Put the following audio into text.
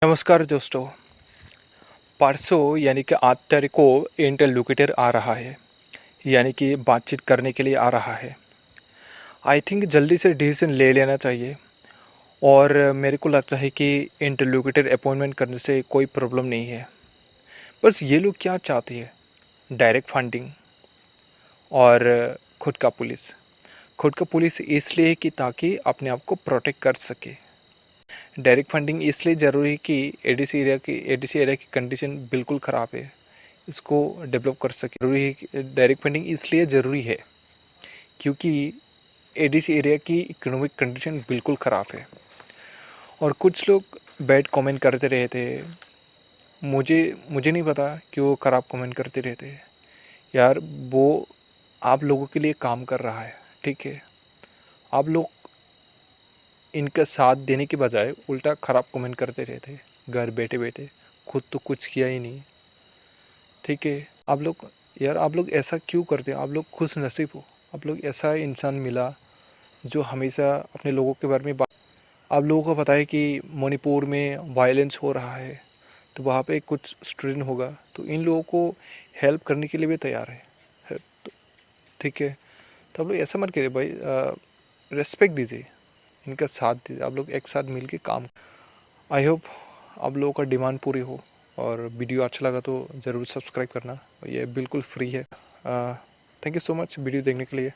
नमस्कार दोस्तों। परसों यानी कि 8 तारीख को इंटरलोक्यूटर आ रहा है, यानी कि बातचीत करने के लिए आ रहा है। आई थिंक जल्दी से डिसीजन ले लेना चाहिए। और मेरे को लगता है कि इंटरलोक्यूटर अपॉइंटमेंट करने से कोई प्रॉब्लम नहीं है। बस ये लोग क्या चाहते हैं, डायरेक्ट फंडिंग और खुद का पुलिस इसलिए कि ताकि अपने आप को प्रोटेक्ट कर सके। डायरेक्ट फंडिंग इसलिए ज़रूरी है कि एडीसी एरिया की कंडीशन बिल्कुल ख़राब है, इसको डेवलप कर सके। ज़रूरी है कि डायरेक्ट फंडिंग इसलिए ज़रूरी है क्योंकि एडीसी एरिया की इकोनॉमिक कंडीशन बिल्कुल ख़राब है। और कुछ लोग बैड कमेंट करते रहे थे। मुझे नहीं पता कि वो ख़राब कमेंट करते रहते हैं। यार वो आप लोगों के लिए काम कर रहा है, ठीक है। आप लोग इनका साथ देने के बजाय उल्टा ख़राब कमेंट करते रहते घर बैठे बैठे। खुद तो कुछ किया ही नहीं, ठीक है। आप लोग ऐसा क्यों करते हैं? आप लोग खुश नसीब हो, आप लोग ऐसा इंसान मिला जो हमेशा अपने लोगों के बारे में बात। आप लोगों को पता है कि मणिपुर में वायलेंस हो रहा है, तो वहाँ पे कुछ स्टूडेंट होगा तो इन लोगों को हेल्प करने के लिए भी तैयार है तो ठीक है। तो आप लोग ऐसा मत करिए भाई, रेस्पेक्ट दीजिए, इनका साथ दीजिए। आप लोग एक साथ मिल के काम। आई होप आप लोगों का डिमांड पूरी हो। और वीडियो अच्छा लगा तो ज़रूर सब्सक्राइब करना, ये बिल्कुल फ्री है। Thank you so much video देखने के लिए।